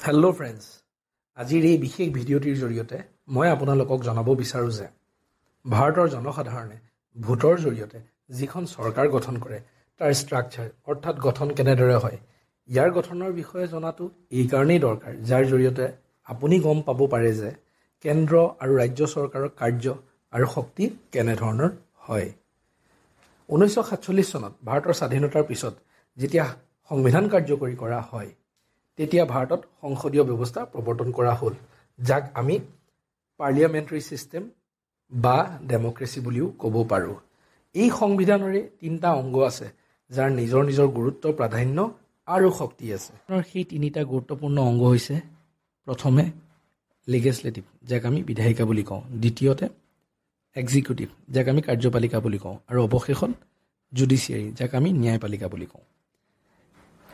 Hello' friends, আজিৰ এই বিশেষ ভিডিঅ'টিৰ জৰিয়তে মই আপোনালোকক জনাব বিচাৰোঁ যে ভাৰতৰ জনসাধাৰণে ভোটৰ জৰিয়তে যিখন চৰকাৰ গঠন কৰে তাৰ ষ্ট্ৰাকচাৰ অৰ্থাৎ গঠন কেনেদৰে হয়, ইয়াৰ গঠনৰ বিষয়ে জনাটো এই কাৰণেই দৰকাৰ, যাৰ জৰিয়তে আপুনি গম পাব পাৰে যে কেন্দ্ৰ আৰু ৰাজ্য চৰকাৰৰ কাৰ্য আৰু শক্তি কেনেধৰণৰ হয়। 1947 চনত ভাৰতৰ স্বাধীনতাৰ পিছত যেতিয়া সংবিধান কাৰ্যকৰী কৰা হয়, তেতিয়া ভাৰতত সংসদীয় ব্যৱস্থা প্ৰৱৰ্তন কৰা হ'ল, যাক আমি পাৰ্লিয়ামেণ্টাৰী ছিষ্টেম বা ডেমক্ৰেচি বুলিও ক'ব পাৰোঁ। এই সংবিধানৰে 3টা অংগ আছে, যাৰ নিজৰ নিজৰ গুৰুত্ব, প্ৰাধান্য আৰু শক্তি আছে। সেই 3টা গুৰুত্বপূৰ্ণ অংগ হৈছে প্ৰথমে লেজিছলেটিভ, যাক আমি বিধায়িকা বুলি কওঁ, দ্বিতীয়তে এক্সিকিউটিভ, যাক আমি কাৰ্যপালিকা বুলি কওঁ, আৰু অৱশেষত জুডিচিয়াৰী, যাক আমি ন্যায়পালিকা বুলি কওঁ।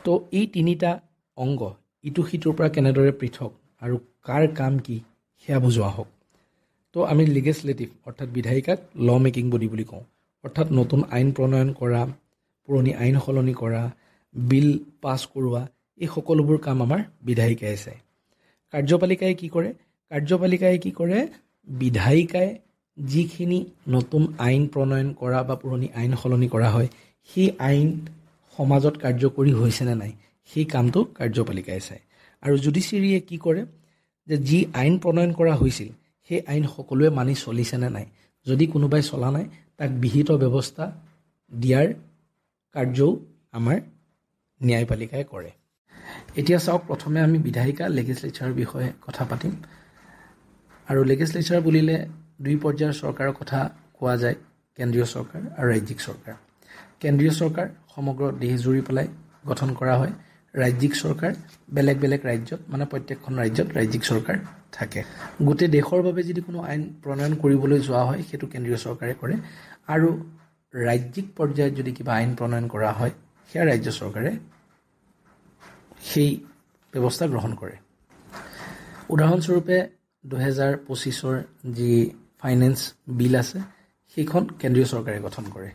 তো এই 3টা অংগ ইটো সিটোৰ পৰা কেনেদৰে পৃথক আৰু কাৰ কাম কি সেয়া বুজোৱা হওক। তো আমি লেজিছলেটিভ অৰ্থাৎ বিধায়িকাক ল মেকিং বডি বুলি কওঁ, অৰ্থাৎ নতুন আইন প্ৰণয়ন কৰা, পুৰণি আইন সলনি কৰা, বিল পাছ কৰোৱা, এই সকলোবোৰ কাম আমাৰ বিধায়িকাই চায়। কাৰ্যপালিকাই কি কৰে? বিধায়িকাই যিখিনি নতুন আইন প্ৰণয়ন কৰা বা পুৰণি আইন সলনি কৰা হয়, সেই আইন সমাজত কাৰ্যকৰী হৈছেনে নাই, সেই কামটো কাৰ্যপালিকাই চায়। আৰু জুডিচিয়াৰীয়ে কি কৰে যে যি আইন প্ৰণয়ন কৰা হৈছিল সেই আইন সকলোৱে মানি চলিছেনে নাই, যদি কোনোবাই চলা নাই তাক বিহিত ব্যৱস্থা দিয়াৰ কাৰ্যও আমাৰ ন্যায়পালিকাই কৰে। এতিয়া চাওক, প্ৰথমে আমি বিধায়িকা লেজিছলেচাৰৰ বিষয়ে কথা পাতিম। আৰু লেজিছলেচাৰ বুলিলে 2 পৰ্যায়ৰ চৰকাৰৰ কথা কোৱা যায়, কেন্দ্ৰীয় চৰকাৰ আৰু ৰাজ্যিক চৰকাৰ। কেন্দ্ৰীয় চৰকাৰ সমগ্ৰ দেশজুৰি পেলাই গঠন কৰা হয়, ৰাজ্যিক চৰকাৰ বেলেগ বেলেগ ৰাজ্যত, মানে প্ৰত্যেকখন ৰাজ্যত ৰাজ্যিক চৰকাৰ থাকে। গোটেই দেশৰ বাবে যদি কোনো আইন প্ৰণয়ন কৰিবলৈ যোৱা হয়, সেইটো কেন্দ্ৰীয় চৰকাৰে কৰে, আৰু ৰাজ্যিক পৰ্যায়ত যদি কিবা আইন প্ৰণয়ন কৰা হয়, সেয়া ৰাজ্য চৰকাৰে সেই ব্যৱস্থা গ্ৰহণ কৰে। উদাহৰণস্বৰূপে 2025ৰ যি ফাইনেন্স বিল আছে, সেইখন কেন্দ্ৰীয় চৰকাৰে গঠন কৰে।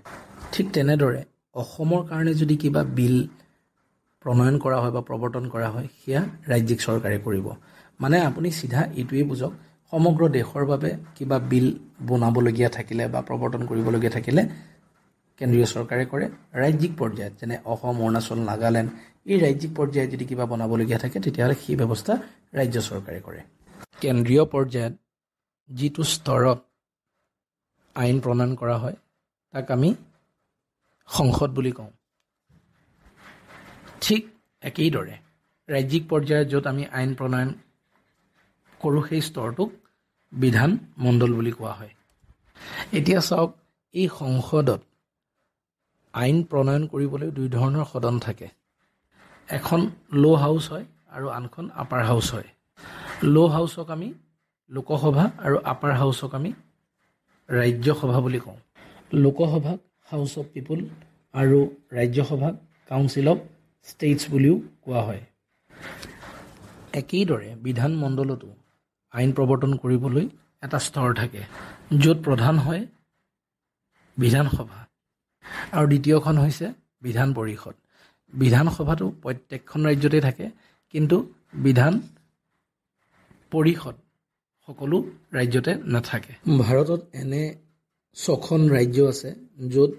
ঠিক তেনেদৰে অসমৰ কাৰণে যদি কিবা বিল প্ৰণয়ন কৰা হয় বা প্ৰৱৰ্তন কৰা হয়, সেয়া ৰাজ্যিক চৰকাৰে কৰিব। মানে আপুনি চিধা এইটোৱেই বুজক, সমগ্ৰ দেশৰ বাবে কিবা বিল বনাবলগীয়া থাকিলে বা প্ৰৱৰ্তন কৰিবলগীয়া থাকিলে কেন্দ্ৰীয় চৰকাৰে কৰে। ৰাজ্যিক পৰ্যায়ত যেনে অসম, অৰুণাচল, নাগালেণ্ড, এই ৰাজ্যিক পৰ্যায়ত যদি কিবা বনাবলগীয়া থাকে, তেতিয়াহ'লে সেই ব্যৱস্থা ৰাজ্য চৰকাৰে কৰে। কেন্দ্ৰীয় পৰ্যায়ত যিটো স্তৰত আইন প্ৰণয়ন কৰা হয়, তাক আমি সংসদ বুলি কওঁ। ঠিক একেইদৰে ৰাজ্যিক পৰ্যায়ত য'ত আমি আইন প্ৰণয়ন কৰোঁ, সেই স্তৰটোক বিধান মণ্ডল বুলি কোৱা হয়। এতিয়া চাওক, এই সংসদত আইন প্ৰণয়ন কৰিবলৈ 2 ধৰণৰ সদন থাকে। এখন ল' হাউচ হয় আৰু আনখন আপাৰ হাউচ হয়। ল' হাউচক আমি লোকসভা আৰু আপাৰ হাউচক আমি ৰাজ্যসভা বুলি কওঁ। লোকসভাক হাউচ অফ পিপুল আৰু ৰাজ্যসভাক কাউন্সিল অফ ষ্টেটছ বুলিও কোৱা হয়। একেইদৰে বিধান মণ্ডলতো আইন প্ৰৱৰ্তন কৰিবলৈ এটা স্তৰ থাকে, য'ত প্ৰধান হয় বিধানসভা আৰু দ্বিতীয়খন হৈছে বিধান পৰিষদ। বিধানসভাটো প্ৰত্যেকখন ৰাজ্যতে থাকে, কিন্তু বিধান পৰিষদ সকলো ৰাজ্যতে নাথাকে। ভাৰতত এনে 6খন ৰাজ্য আছে য'ত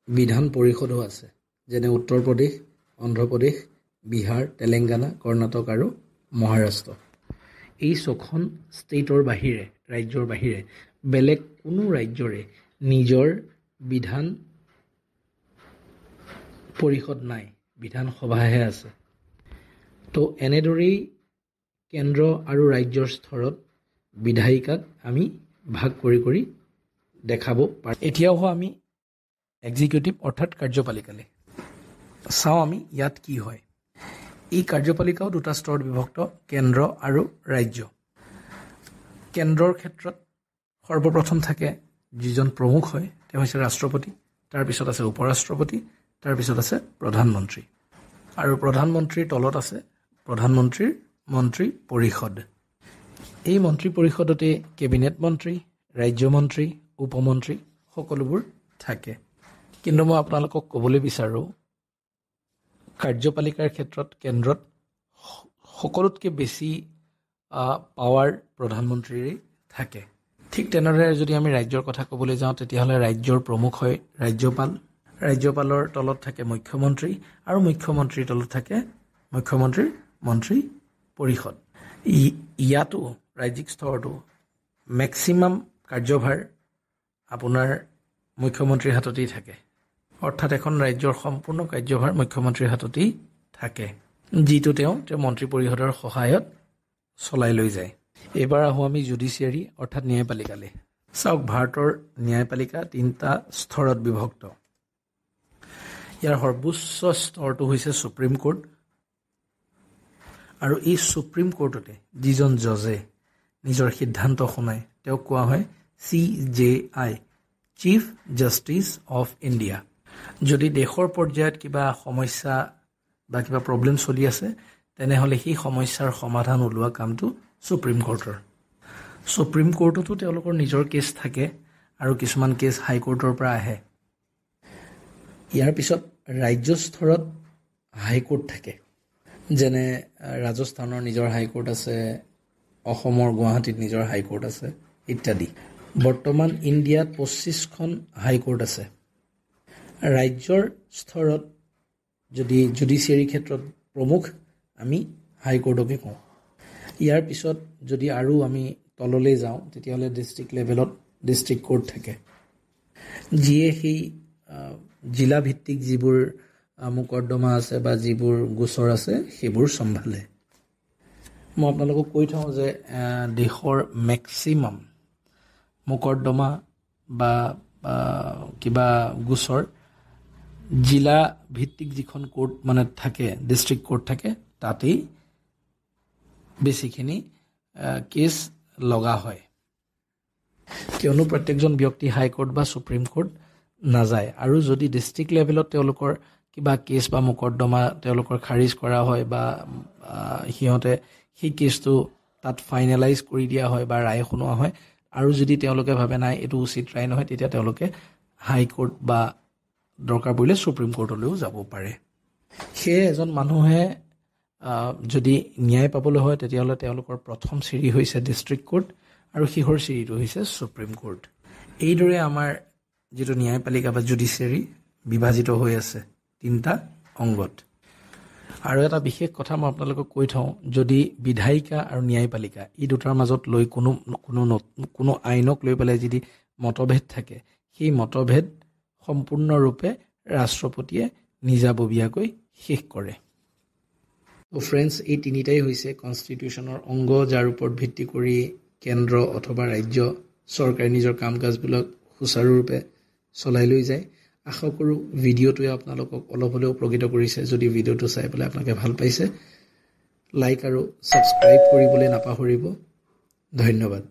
বিধান পৰিষদো আছে, যেনে উত্তৰ প্ৰদেশ, অন্ধ্ৰ প্ৰদেশ, বিহাৰ, তেলেংগানা, কৰ্ণাটক আৰু মহাৰাষ্ট্ৰ। এই 6খন ষ্টেটৰ বাহিৰে, ৰাজ্যৰ বাহিৰে বেলেগ কোনো ৰাজ্যৰে নিজৰ বিধান পৰিষদ নাই, বিধানসভাহে আছে। তো এনেদৰেই কেন্দ্ৰ আৰু ৰাজ্যৰ স্তৰত বিধায়িকাক আমি ভাগ কৰি কৰি দেখাব পাৰোঁ। এতিয়াও আমি এক্সিকিউটিভ অৰ্থাৎ কাৰ্যপালিকালৈ চাওঁ, আমি ইয়াত কি হয়। এই কাৰ্যপালিকাও 2টা স্তৰত বিভক্ত, কেন্দ্ৰ আৰু ৰাজ্য। কেন্দ্ৰৰ ক্ষেত্ৰত সৰ্বপ্ৰথম থাকে যিজন প্ৰমুখ হয়, তেওঁ হৈছে ৰাষ্ট্ৰপতি, তাৰপিছত আছে উপৰাষ্ট্ৰপতি, তাৰপিছত আছে প্ৰধানমন্ত্ৰী, আৰু প্ৰধানমন্ত্ৰীৰ তলত আছে প্ৰধানমন্ত্ৰীৰ মন্ত্ৰী পৰিষদ। এই মন্ত্ৰী পৰিষদতে কেবিনেট মন্ত্ৰী, ৰাজ্যমন্ত্ৰী, উপমন্ত্ৰী সকলোবোৰ থাকে। কিন্তু মই আপোনালোকক ক'বলৈ বিচাৰোঁ, কাৰ্যপালিকাৰ ক্ষেত্ৰত কেন্দ্ৰত সকলোতকৈ বেছি পাৱাৰ প্ৰধানমন্ত্ৰীৰে থাকে। ঠিক তেনেদৰে যদি আমি ৰাজ্যৰ কথা ক'বলৈ যাওঁ তেতিয়াহ'লে ৰাজ্যৰ প্ৰমুখ হয় ৰাজ্যপাল। ৰাজ্যপালৰ তলত থাকে মুখ্যমন্ত্ৰী আৰু মুখ্যমন্ত্ৰীৰ তলত থাকে মুখ্যমন্ত্ৰীৰ মন্ত্ৰী পৰিষদ। ইয়াতো ৰাজ্যিক স্তৰতো মেক্সিমাম কাৰ্যভাৰ আপোনাৰ মুখ্যমন্ত্ৰীৰ হাততেই থাকে। অৰ্থাৎ এখন ৰাজ্যৰ সম্পূৰ্ণ কাৰ্যভাৰ মুখ্যমন্ত্ৰীৰ হাততেই থাকে, যিটো তেওঁ মন্ত্ৰী পৰিষদৰ সহায়ত চলাই লৈ যায়। এইবাৰ আহোঁ আমি জুডিচিয়াৰী অৰ্থাৎ ন্যায়পালিকালৈ। চাওক, ভাৰতৰ ন্যায়পালিকা 3টা স্তৰত বিভক্ত। ইয়াৰ সৰ্বোচ্চ স্তৰটো হৈছে সুপ্ৰিম কোৰ্ট, আৰু এই সুপ্ৰিম কোৰ্টতে যিজন জজে নিজৰ সিদ্ধান্ত শুনায় তেওঁক কোৱা হয় CJI, chief justice of India. যদি দেশৰ পৰ্যায়ত কিবা সমস্যা বা কিবা প্ৰব্লেম চলি আছে তেনেহ'লে সেই সমস্যাৰ সমাধান ওলোৱা কামটো সুপ্ৰিম কোৰ্টৰ। সুপ্ৰিম কোৰ্টতো তেওঁলোকৰ নিজৰ কেছ থাকে আৰু কিছুমান কেছ হাইকোৰ্টৰ পৰা আহে। ইয়াৰ পিছত ৰাজ্য স্তৰত হাইকোৰ্ট থাকে, যেনে ৰাজস্থানৰ নিজৰ হাইকোৰ্ট আছে, অসমৰ গুৱাহাটীত নিজৰ হাইকোৰ্ট আছে ইত্যাদি। বৰ্তমান ইণ্ডিয়াত 25খন হাইকোৰ্ট আছে। ৰাজ্যৰ স্তৰত যদি জুডিচিয়াৰী ক্ষেত্ৰত প্ৰমুখ আমি হাইকোৰ্টকে কওঁ। ইয়াৰ পিছত যদি আৰু আমি তললৈ যাওঁ তেতিয়াহ'লে ডিষ্ট্ৰিক্ট লেভেলত ডিষ্ট্ৰিক্ট কোৰ্ট থাকে, যিয়ে সেই জিলা ভিত্তিক যিবোৰ মোকৰ্দমা আছে বা যিবোৰ গোচৰ আছে সেইবোৰ চম্ভালে। মই আপোনালোকক কৈ থওঁ যে দেশৰ মেক্সিমাম মোকৰ্দমা বা কিবা গোচৰ জিলা ভিত্তিক যিখন কোৰ্ট মানে থাকে, ডিষ্ট্ৰিক্ট কোৰ্ট থাকে, তাতেই বেছিখিনি কেছ লগা হয়। কিয়নো প্ৰত্যেকজন ব্যক্তি হাইকোৰ্ট বা সুপ্ৰিম কোৰ্ট নাযায়, আৰু যদি ডিষ্ট্ৰিক্ট লেভেলত তেওঁলোকৰ কিবা কেছ বা মোকৰ্দমা তেওঁলোকৰ খাৰিজ কৰা হয় বা সিহঁতে সেই কেছটো তাত ফাইনেলাইজ কৰি দিয়া হয় বা ৰায় শুনোৱা হয়, আৰু যদি তেওঁলোকে ভাবে নাই এইটো উচিত ৰায় নহয়, তেতিয়া তেওঁলোকে হাইকোৰ্ট বা দৰকাৰ পৰিলে সুপ্ৰিম কোৰ্টলৈও যাব পাৰে। সেয়ে এজন মানুহে যদি ন্যায় পাবলৈ হয় তেতিয়াহ'লে তেওঁলোকৰ প্ৰথম চিৰি হৈছে ডিষ্ট্ৰিক্ট কোৰ্ট আৰু শেষৰ চিৰিটো হৈছে সুপ্ৰিম কোৰ্ট। এইদৰে আমাৰ যিটো ন্যায়পালিকা বা জুডিচিয়াৰী বিভাজিত হৈ আছে 3টা অংগত। আৰু এটা বিশেষ কথা মই আপোনালোকক কৈ থওঁ, যদি বিধায়িকা আৰু ন্যায়পালিকা এই দুটাৰ মাজত লৈ কোনো আইনক লৈ পেলাই যদি মতভেদ থাকে, সেই মতভেদ সম্পূৰ্ণৰূপে ৰাষ্ট্ৰপতিয়ে নিজাববীয়াকৈ শেষ কৰে। তো ফ্ৰেণ্ডছ, এই 3টাই হৈছে কনষ্টিটিউশ্যনৰ অংগ, যাৰ ওপৰত ভিত্তি কৰি কেন্দ্ৰ অথবা ৰাজ্য চৰকাৰে নিজৰ কাম কাজবিলাক সুচাৰুৰূপে চলাই লৈ যায়। আশা কৰোঁ ভিডিঅ'টোৱে আপোনালোকক অলপ হ'লেও উপকৃত কৰিছে। যদি ভিডিঅ'টো চাই পেলাই আপোনালোকে ভাল পাইছে, লাইক আৰু ছাবস্ক্ৰাইব কৰিবলৈ নাপাহৰিব। ধন্যবাদ।